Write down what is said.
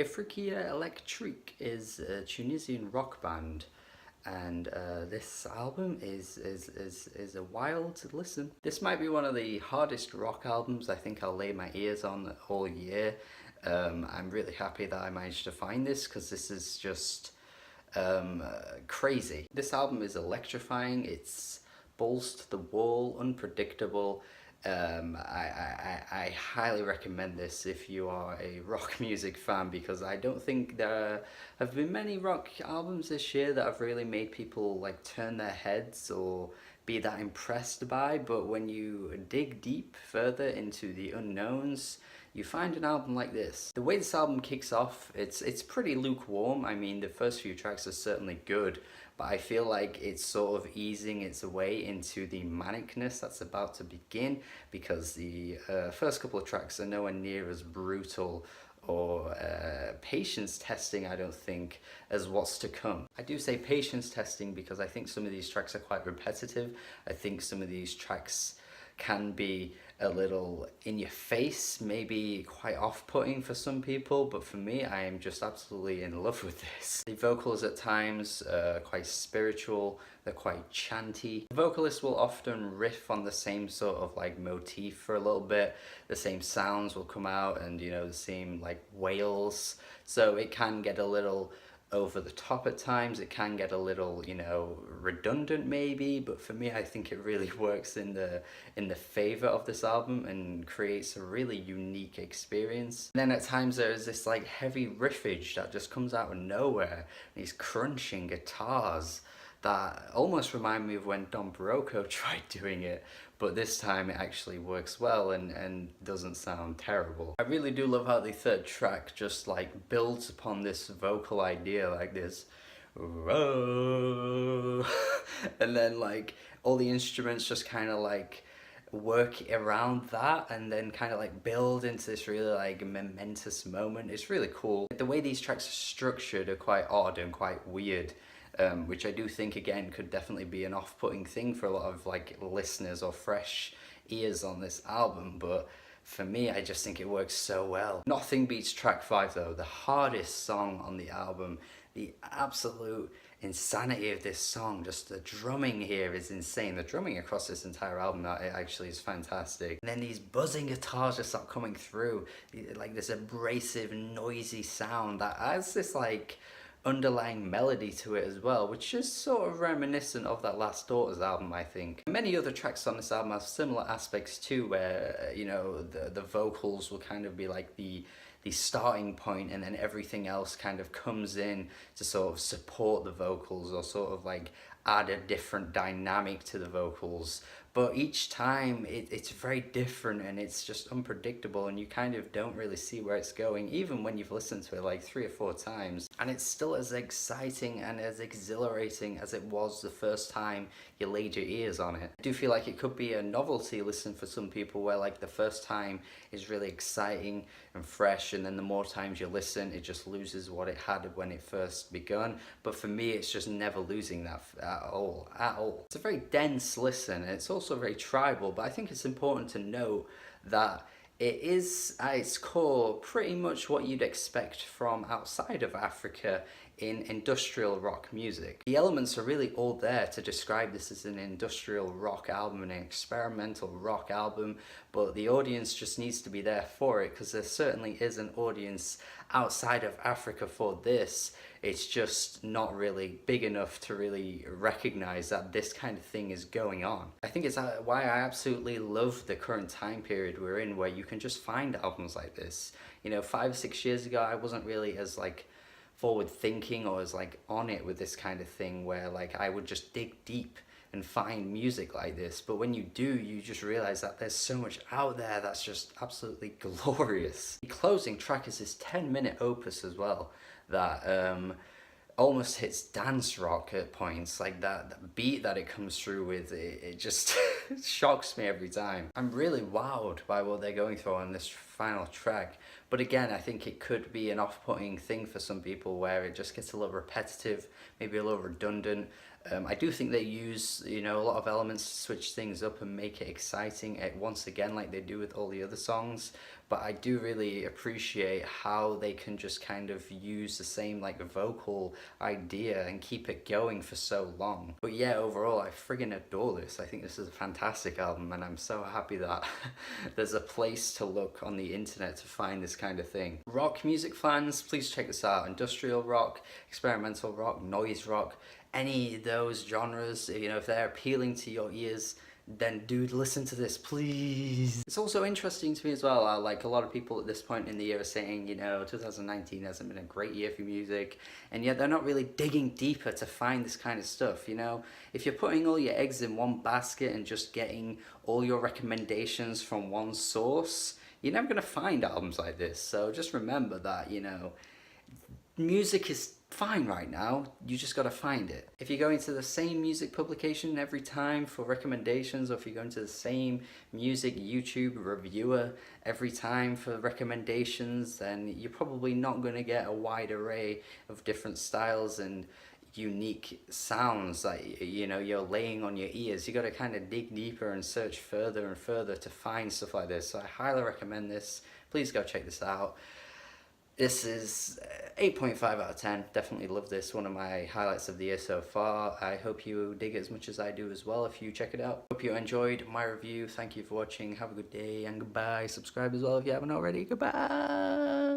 Ifriqiyya Electrique is a Tunisian rock band, and this album is a wild listen. This might be one of the hardest rock albums I think I'll lay my ears on all year. I'm really happy that I managed to find this because this is just crazy. This album is electrifying, it's balls to the wall, unpredictable. I highly recommend this if you are a rock music fan, because I don't think there have been many rock albums this year that have really made people like turn their heads or be that impressed by. But when you dig deep further into the unknowns, you find an album like this. The way this album kicks off, it's pretty lukewarm. I mean, the first few tracks are certainly good, but I feel like it's sort of easing its way into the manicness that's about to begin, because the first couple of tracks are nowhere near as brutal or patience testing, I don't think, as what's to come. I do say patience testing because I think some of these tracks are quite repetitive. I think some of these tracks can be a little in your face, maybe quite off-putting for some people, but for me, I am just absolutely in love with this. The vocals at times are quite spiritual, they're quite chanty. The vocalist will often riff on the same sort of like motif for a little bit, the same sounds will come out, and you know, the same like wails, so it can get a little over the top at times. It can get a little, you know, redundant maybe, but for me I think it really works in the favor of this album and creates a really unique experience. And then at times there's this like heavy riffage that just comes out of nowhere, these crunching guitars that almost remind me of when Don Barocco tried doing it, but this time it actually works well and doesn't sound terrible. I really do love how the third track just like builds upon this vocal idea, like this whoa, and then like all the instruments just kind of like work around that and then kind of like build into this really like momentous moment. It's really cool. The way these tracks are structured are quite odd and quite weird, which I do think again could definitely be an off-putting thing for a lot of like listeners or fresh ears on this album, but for me I just think it works so well. Nothing beats track 5 though, the hardest song on the album. The absolute insanity of this song, just the drumming here is insane. The drumming across this entire album actually is fantastic. And then these buzzing guitars just start coming through, like this abrasive noisy sound that adds this like underlying melody to it as well, which is sort of reminiscent of that Last Daughters album, I think. Many other tracks on this album have similar aspects too, where you know the vocals will kind of be like the starting point, and then everything else kind of comes in to sort of support the vocals or sort of like add a different dynamic to the vocals. But each time it's very different and it's just unpredictable, and you kind of don't really see where it's going even when you've listened to it like 3 or 4 times, and it's still as exciting and as exhilarating as it was the first time you laid your ears on it. I do feel like it could be a novelty listen for some people, where like the first time is really exciting and fresh, and then the more times you listen it just loses what it had when it first begun. But for me it's just never losing that at all. It's a very dense listen, and it's also very tribal, but I think it's important to note that it is at its core pretty much what you'd expect from outside of Africa in industrial rock music. The elements are really all there to describe this as an industrial rock album, an experimental rock album, but the audience just needs to be there for it, because there certainly is an audience outside of Africa for this. It's just not really big enough to really recognize that this kind of thing is going on. I think it's why I absolutely love the current time period we're in, where you can just find albums like this. You know, 5 or 6 years ago I wasn't really as like forward thinking or as like on it with this kind of thing, where like I would just dig deep and find music like this, but when you do, you just realize that there's so much out there that's just absolutely glorious. The closing track is this 10-minute opus as well that almost hits dance rock at points, like that beat that it comes through with, it just shocks me every time. I'm really wowed by what they're going through on this final track, but again I think it could be an off-putting thing for some people, where it just gets a little repetitive, maybe a little redundant. I do think they use, you know, a lot of elements to switch things up and make it exciting once again, like they do with all the other songs. But I do really appreciate how they can just kind of use the same like vocal idea and keep it going for so long. But yeah, overall, I friggin' adore this. I think this is a fantastic album, and I'm so happy that there's a place to look on the internet to find this kind of thing. Rock music fans, please check this out. Industrial rock, experimental rock, noise rock, any of those genres, you know, if they're appealing to your ears, then dude, listen to this, please. It's also interesting to me as well, like a lot of people at this point in the year are saying, you know, 2019 hasn't been a great year for music, and yet they're not really digging deeper to find this kind of stuff, you know? If you're putting all your eggs in one basket and just getting all your recommendations from one source, you're never gonna find albums like this. So just remember that, you know, music is fine right now, you just gotta find it. If you're going to the same music publication every time for recommendations, or if you're going to the same music YouTube reviewer every time for recommendations, then you're probably not gonna get a wide array of different styles and unique sounds that, you know, you're laying on your ears. You gotta kind of dig deeper and search further and further to find stuff like this. So I highly recommend this. Please go check this out. This is 8.5 out of 10. Definitely love this. One of my highlights of the year so far. I hope you dig it as much as I do as well if you check it out. Hope you enjoyed my review. Thank you for watching. Have a good day and goodbye. Subscribe as well if you haven't already. Goodbye.